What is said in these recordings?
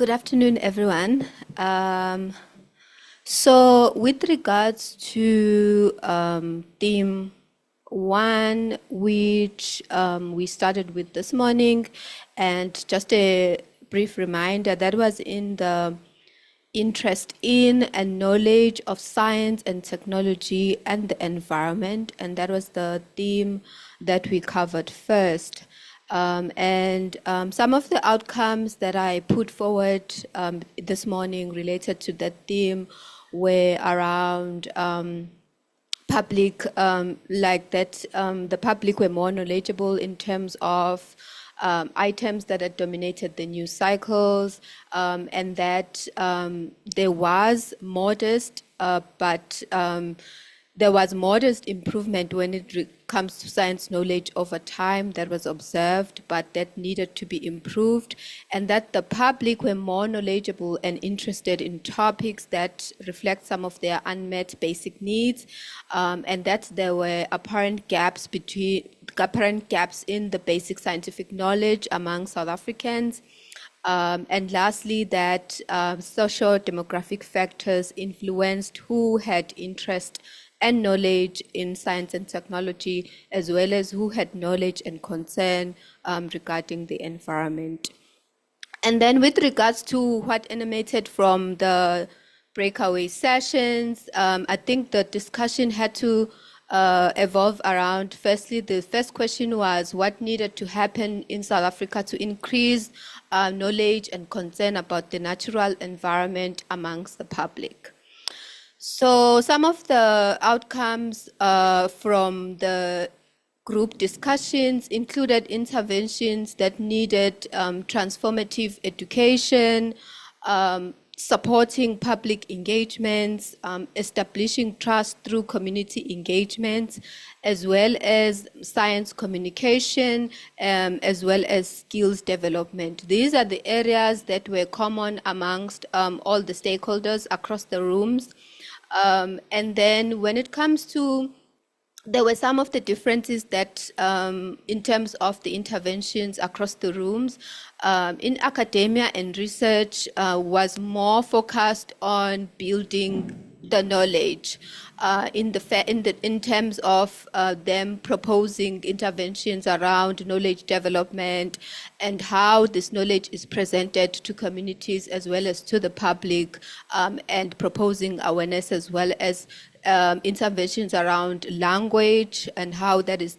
Good afternoon, everyone. So with regards to theme one, which we started with this morning, and just a brief reminder, that was in the interest in and knowledge of science and technology and the environment, and that was the theme that we covered first. Some of the outcomes that I put forward this morning related to that theme were around public, the public were more knowledgeable in terms of items that had dominated the news cycles, and that there was modest, there was modest improvement when it comes to science knowledge over time that was observed, but that needed to be improved, and that the public were more knowledgeable and interested in topics that reflect some of their unmet basic needs, and that there were apparent gaps in the basic scientific knowledge among South Africans. And lastly, that socio-demographic factors influenced who had interest and knowledge in science and technology, as well as who had knowledge and concern regarding the environment. And then with regards to what emanated from the breakaway sessions, I think the discussion had to evolve around, firstly, the first question was what needed to happen in South Africa to increase knowledge and concern about the natural environment amongst the public. So some of the outcomes from the group discussions included interventions that needed transformative education, supporting public engagements, establishing trust through community engagements, as well as science communication, as well as skills development. These are the areas that were common amongst all the stakeholders across the rooms. And then when it comes to, there were some of the differences that in terms of the interventions across the rooms, in academia and research was more focused on building the knowledge in terms of them proposing interventions around knowledge development and how this knowledge is presented to communities as well as to the public, and proposing awareness as well as interventions around language and how that is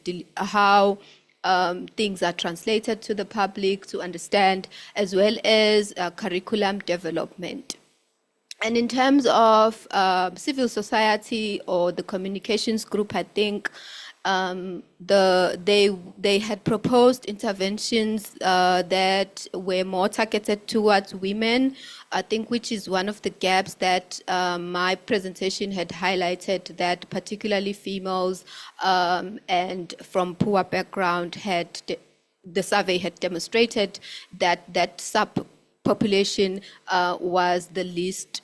things are translated to the public to understand, as well as curriculum development. And in terms of civil society or the communications group, I think they had proposed interventions that were more targeted towards women, I think, which is one of the gaps that my presentation had highlighted, that particularly females and from poor background the survey had demonstrated that subpopulation was the least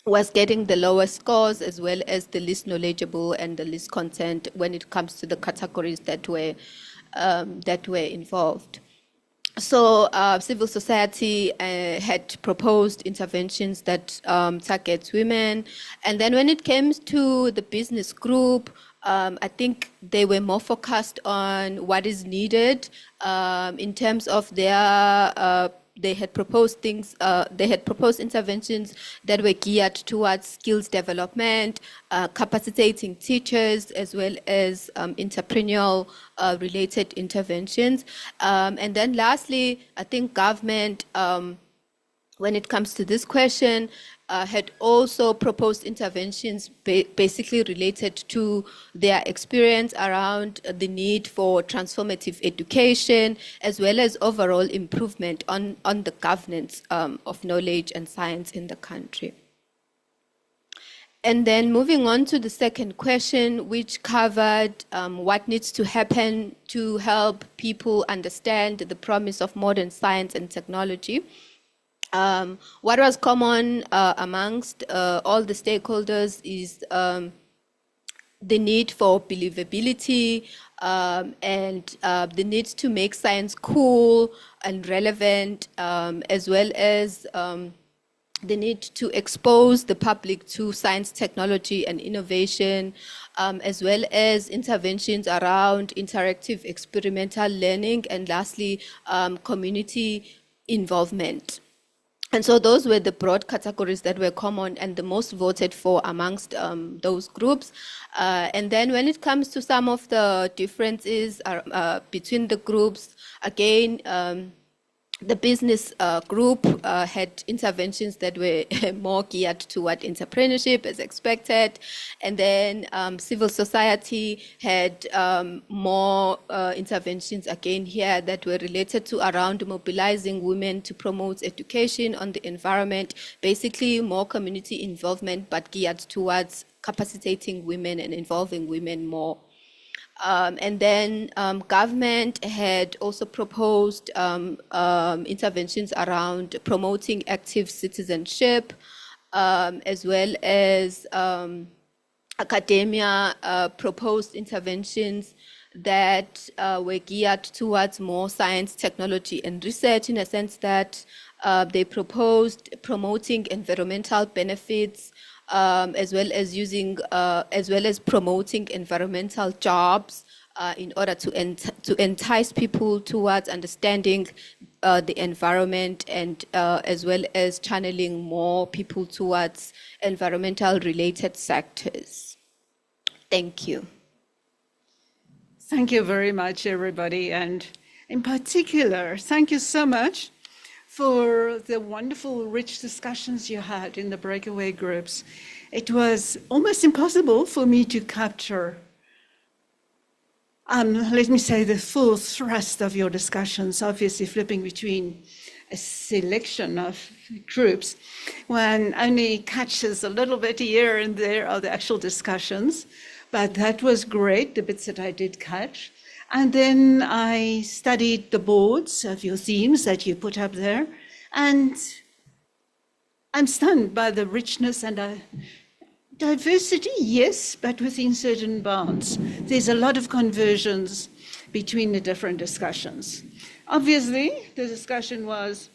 was getting the lowest scores, as well as the least knowledgeable and the least content when it comes to the categories that were involved. So civil society had proposed interventions that target women. And then when it comes to the business group, I think they were more focused on what is needed in terms of their they had proposed interventions that were geared towards skills development, capacitating teachers, as well as entrepreneurial related interventions. And then lastly, I think government, when it comes to this question, had also proposed interventions basically related to their experience around the need for transformative education, as well as overall improvement on the governance of knowledge and science in the country. And then moving on to the second question, which covered what needs to happen to help people understand the promise of modern science and technology. What was common amongst all the stakeholders is the need for believability, and the need to make science cool and relevant, as well as the need to expose the public to science, technology, and innovation, as well as interventions around interactive experimental learning, and lastly, community involvement. And so those were the broad categories that were common and the most voted for amongst those groups. And then when it comes to some of the differences between the groups, again, the business group had interventions that were more geared toward entrepreneurship as expected. And then civil society had more interventions again here that were related to around mobilizing women to promote education on the environment, basically more community involvement, but geared towards capacitating women and involving women more. And then government had also proposed interventions around promoting active citizenship, as well as academia proposed interventions that were geared towards more science, technology, and research, in a sense that they proposed promoting environmental benefits, as well as promoting environmental jobs in order to entice people towards understanding the environment, and as well as channeling more people towards environmental related sectors. Thank you. Thank you very much, everybody. And in particular, thank you so much for the wonderful, rich discussions you had in the breakaway groups. It was almost impossible for me to capture, let me say, the full thrust of your discussions, obviously flipping between a selection of groups. One only catches a little bit here and there of the actual discussions, but that was great, the bits that I did catch. And then I studied the boards of your themes that you put up there, and I'm stunned by the richness and diversity, yes, but within certain bounds. There's a lot of conversions between the different discussions. Obviously, the discussion was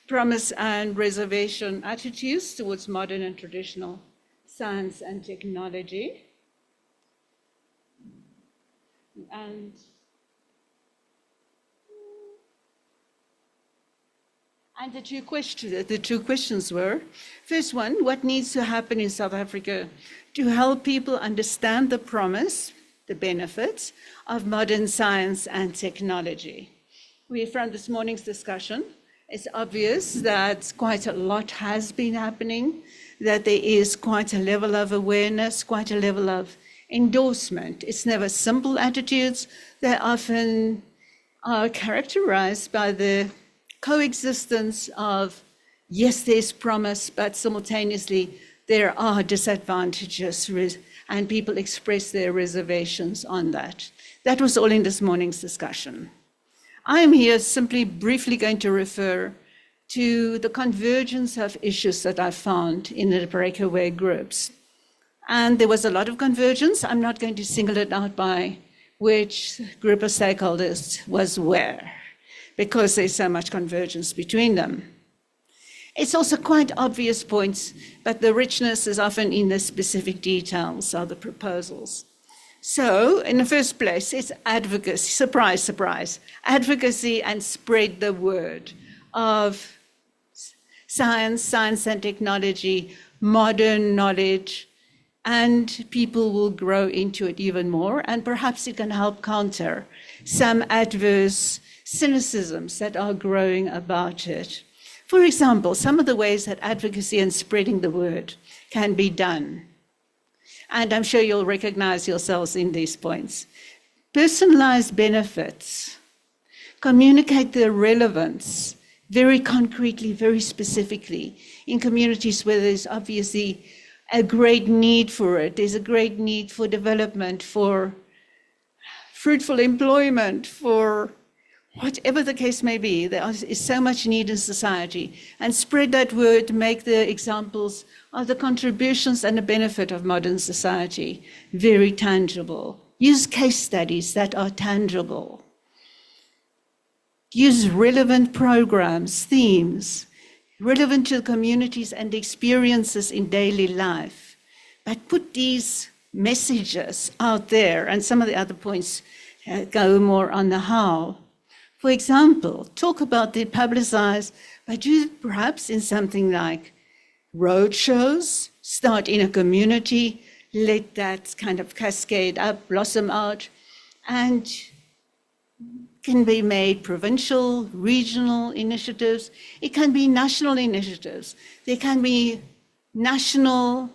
promise and reservation attitudes towards modern and traditional science and technology. And the two questions were, first one, what needs to happen in South Africa to help people understand the promise, the benefits of modern science and technology? From this morning's discussion, it's obvious that quite a lot has been happening, that there is quite a level of awareness, quite a level of endorsement. It's never simple attitudes. They often are characterized by the coexistence of, yes, there's promise, but simultaneously there are disadvantages, and people express their reservations on that. That was all in this morning's discussion. I am here simply briefly going to refer to the convergence of issues that I found in the breakaway groups. And there was a lot of convergence. I'm not going to single it out by which group of stakeholders was where, because there's so much convergence between them. It's also quite obvious points, but the richness is often in the specific details of the proposals. So, in the first place, it's advocacy, surprise, surprise, advocacy and spread the word of science and technology, modern knowledge, and people will grow into it even more, and perhaps it can help counter some adverse cynicisms that are growing about it. For example, some of the ways that advocacy and spreading the word can be done. And I'm sure you'll recognize yourselves in these points. Personalized benefits, communicate their relevance very concretely, very specifically, in communities where there's obviously a great need for it. There's a great need for development, for fruitful employment, for whatever the case may be. There is so much need in society. And spread that word, make the examples of the contributions and the benefit of modern society very tangible Use case studies that are tangible. Use relevant programs, themes, relevant to communities and experiences in daily life. But put these messages out there, and some of the other points go more on the how. For example, talk about the publicize, but do it perhaps in something like road shows, start in a community, let that kind of cascade up, blossom out, and can be made provincial, regional initiatives. It can be national initiatives. There can be national,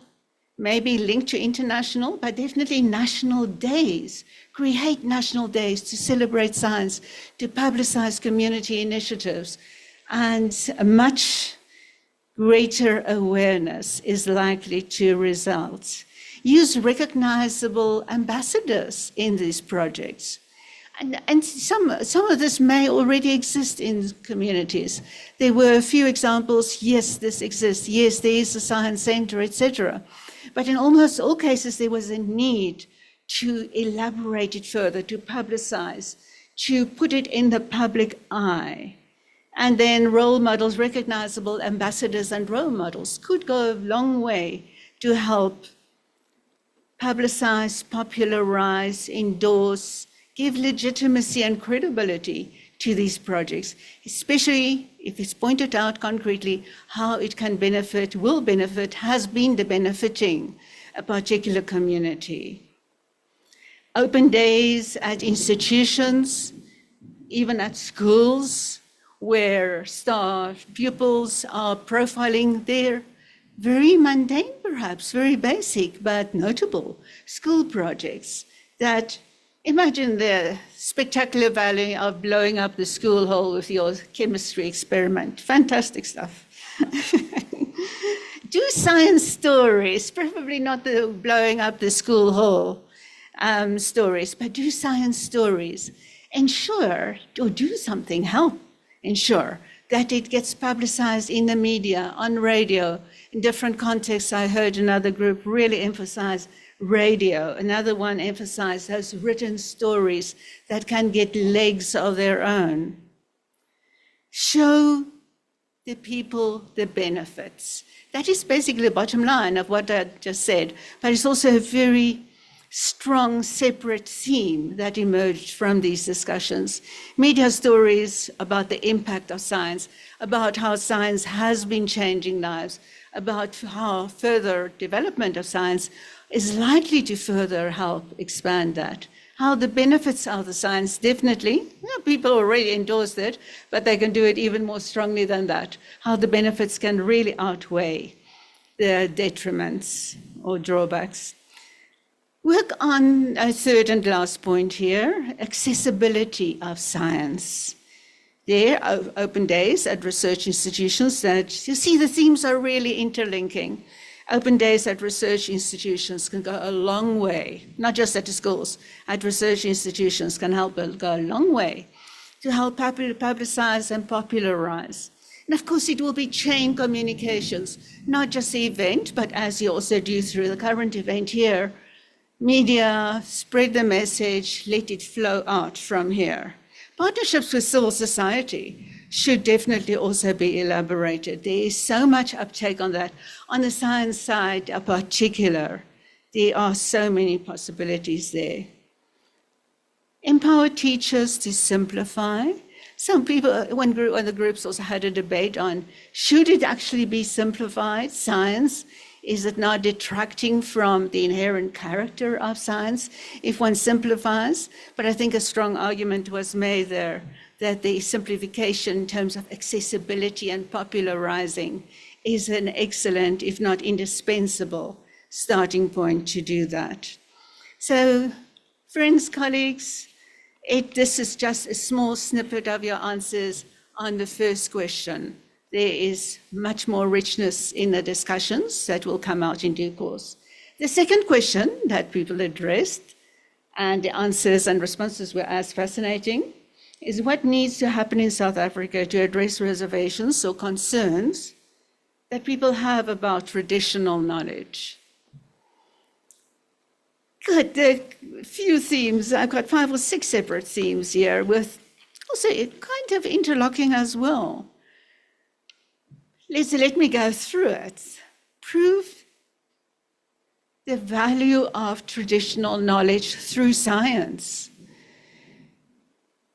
maybe linked to international, but definitely national days. Create national days to celebrate science, to publicize community initiatives, and a much greater awareness is likely to result. Use recognizable ambassadors in these projects. And some of this may already exist in communities. There were a few examples, yes, this exists, yes, there is a science center, etc. But in almost all cases, there was a need to elaborate it further, to publicize, to put it in the public eye. And then role models, recognizable ambassadors and role models could go a long way to help publicize, popularize, endorse, give legitimacy and credibility to these projects, especially if it's pointed out concretely how it can benefit, will benefit, has been benefiting a particular community. Open days at institutions, even at schools, where staff, pupils are profiling their very mundane, perhaps, very basic, but notable school projects that imagine the spectacular value of blowing up the school hall with your chemistry experiment. Fantastic stuff. Do science stories, preferably not the blowing up the school hall stories, but do science stories. Ensure, or do something, help ensure that it gets publicized in the media, on radio, in different contexts. I heard another group really emphasize radio. Another one emphasized those written stories that can get legs of their own. Show the people the benefits. That is basically the bottom line of what I just said, but it's also a very strong, separate theme that emerged from these discussions. Media stories about the impact of science, about how science has been changing lives, about how further development of science is likely to further help expand that. How the benefits of the science, definitely, people already endorsed it, but they can do it even more strongly than that. How the benefits can really outweigh the detriments or drawbacks. Work on a third and last point here, accessibility of science. There are open days at research institutions that, you see, the themes are really interlinking. Open days at research institutions can go a long way, not just at the schools, at research institutions can help go a long way to help publicize and popularize. And of course, it will be chain communications, not just the event, but as you also do through the current event here, media, spread the message, let it flow out from here. Partnerships with civil society should definitely also be elaborated. There is so much uptake on that. On the science side in particular, there are so many possibilities there. Empower teachers to simplify. Some people, one of the groups also had a debate on, should it actually be simplified, science? Is it not detracting from the inherent character of science if one simplifies? But I think a strong argument was made there that the simplification in terms of accessibility and popularizing is an excellent, if not indispensable, starting point to do that. So, friends, colleagues, this is just a small snippet of your answers on the first question. There is much more richness in the discussions that will come out in due course. The second question that people addressed, and the answers and responses were as fascinating, is what needs to happen in South Africa to address reservations or concerns that people have about traditional knowledge. Good. There are a few themes. I've got 5 or 6 separate themes here with also kind of interlocking as well. Let me go through it. Prove the value of traditional knowledge through science.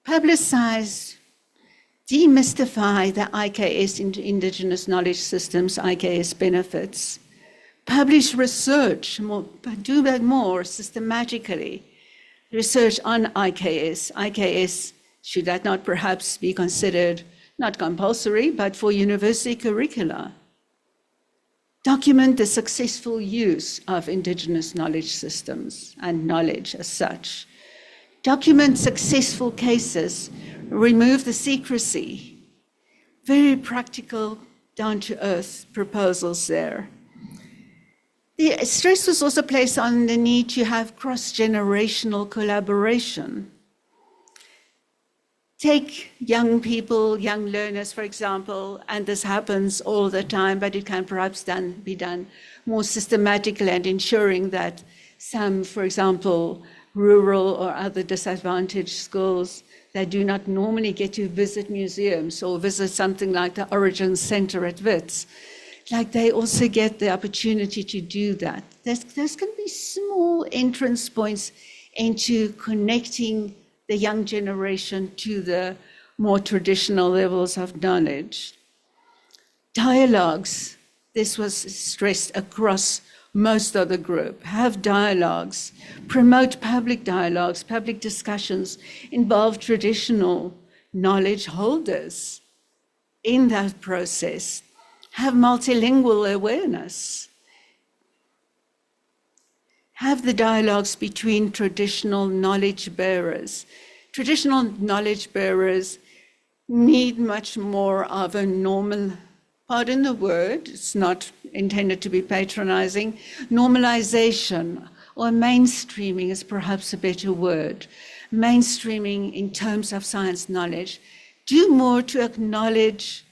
Publicize, demystify the IKS, Indigenous Knowledge Systems, IKS benefits. Publish research, do that more systematically. Research on IKS. IKS, should that not perhaps be considered not compulsory, but for university curricula? Document the successful use of Indigenous knowledge systems and knowledge as such. Document successful cases, remove the secrecy. Very practical, down-to-earth proposals there. The stress was also placed on the need to have cross-generational collaboration. Take young people, young learners, for example, and this happens all the time, but it can perhaps be done more systematically and ensuring that some, for example, rural or other disadvantaged schools that do not normally get to visit museums or visit something like the Origin Center at Wits, like they also get the opportunity to do that. There's going to be small entrance points into connecting the young generation to the more traditional levels of knowledge. Dialogues, this was stressed across most of the group. Have dialogues, promote public dialogues, public discussions, involve traditional knowledge holders in that process. Have multilingual awareness. Have the dialogues between traditional knowledge bearers. Traditional knowledge bearers need much more of a normal, pardon the word, it's not intended to be patronizing, normalization or mainstreaming is perhaps a better word. Mainstreaming in terms of science knowledge. Do more to acknowledge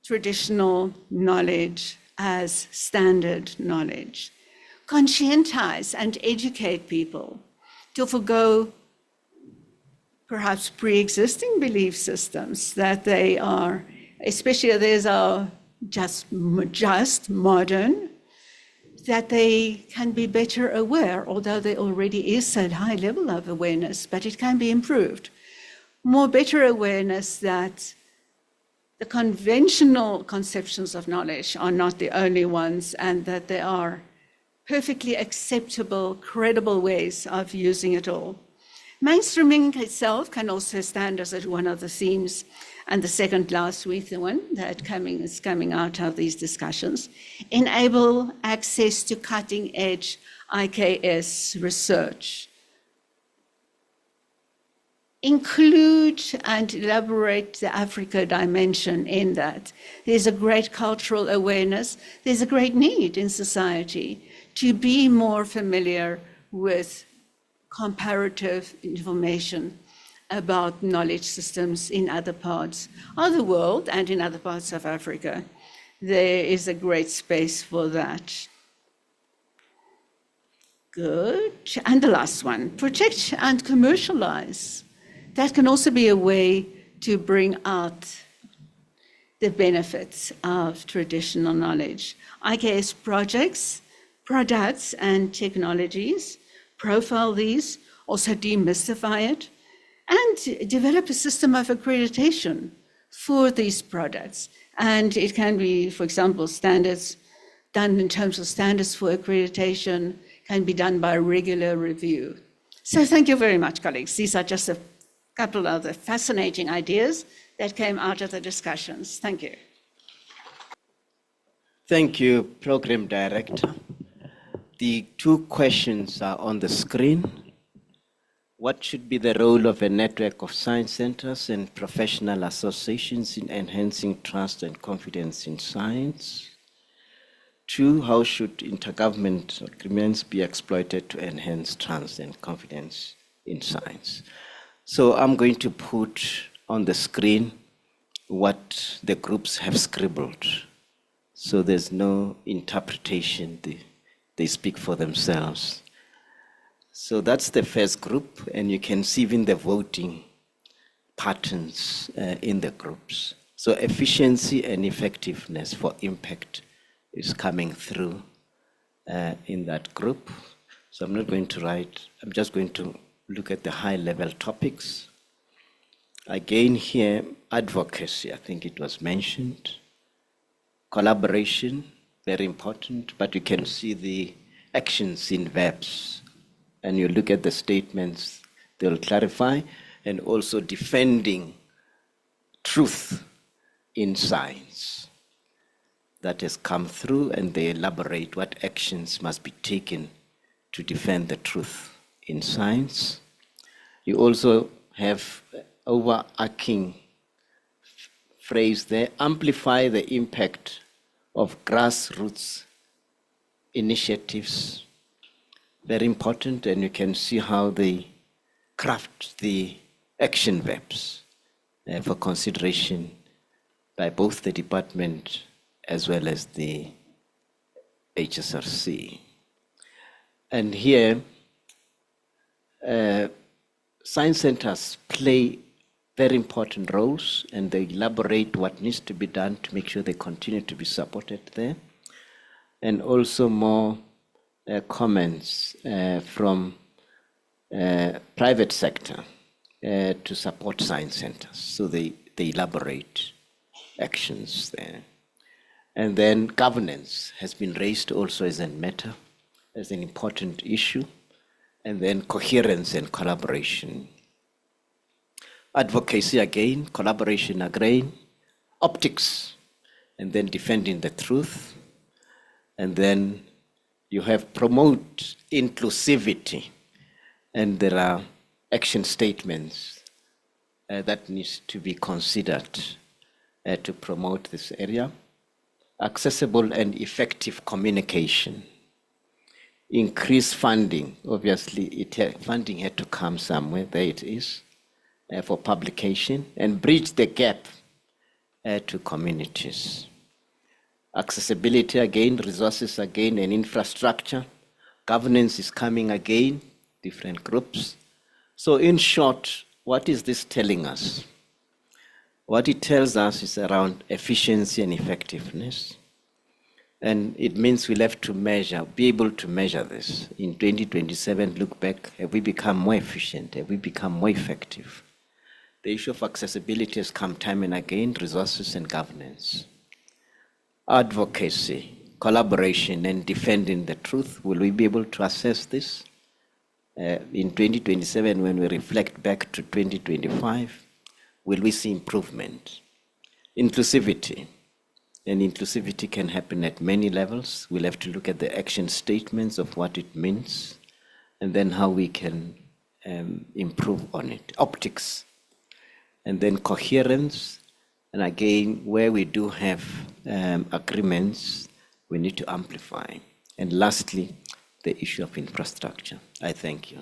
traditional knowledge as standard knowledge. Conscientize and educate people to forgo perhaps pre-existing belief systems that they are, especially these are just modern, that they can be better aware, although there already is a high level of awareness, but it can be improved. More better awareness that the conventional conceptions of knowledge are not the only ones and that there are perfectly acceptable, credible ways of using it all. Mainstreaming itself can also stand as one of the themes, and the second last week, the one that is coming out of these discussions. Enable access to cutting-edge IKS research. Include and elaborate the Africa dimension in that. There's a great cultural awareness. There's a great need in society to be more familiar with comparative information about knowledge systems in other parts of the world and in other parts of Africa. There is a great space for that. Good. And the last one, protect and commercialize. That can also be a way to bring out the benefits of traditional knowledge. IKS projects, products and technologies, profile these, also demystify it, and develop a system of accreditation for these products. And it can be, for example, standards done in terms of standards for accreditation, can be done by regular review. So thank you very much, colleagues. These are just a couple of the fascinating ideas that came out of the discussions. Thank you. Thank you, Program Director. The 2 questions are on the screen. What should be the role of a network of science centers and professional associations in enhancing trust and confidence in science? 2, how should intergovernmental agreements be exploited to enhance trust and confidence in science? So I'm going to put on the screen what the groups have scribbled. So there's no interpretation. They speak for themselves. So that's the first group, and you can see even the voting patterns in the groups. So efficiency and effectiveness for impact is coming through in that group. So I'm not going to write, I'm just going to look at the high-level topics. Again here, advocacy, I think it was mentioned. Collaboration, very important, but you can see the actions in verbs. And you look at the statements, they'll clarify, and also defending truth in science. That has come through, and they elaborate what actions must be taken to defend the truth in science. You also have overarching phrase there, amplify the impact of grassroots initiatives. Very important, and you can see how they craft the action verbs for consideration by both the department as well as the HSRC. And here, science centers play very important roles, and they elaborate what needs to be done to make sure they continue to be supported there. And also more comments from private sector to support science centers. So they elaborate actions there. And then governance has been raised also as a matter, as an important issue. And then coherence and collaboration. Advocacy again, collaboration again, optics, and then defending the truth. And then you have promote inclusivity, and there are action statements that needs to be considered to promote this area. Accessible and effective communication. Increase funding, obviously funding had to come somewhere, there it is, for publication, and bridge the gap to communities. Accessibility again, resources again, and infrastructure. Governance is coming again, different groups. So in short, what is this telling us? What it tells us is around efficiency and effectiveness. And it means we'll have to measure, be able to measure this. In 2027, look back, have we become more efficient? Have we become more effective? The issue of accessibility has come time and again, resources and governance. Advocacy, collaboration, and defending the truth. Will we be able to assess this? In 2027, when we reflect back to 2025, will we see improvement? Inclusivity. And inclusivity can happen at many levels. We'll have to look at the action statements of what it means, and then how we can improve on it. Optics. And then coherence. And again, where we do have agreements, we need to amplify. And lastly, the issue of infrastructure. I thank you.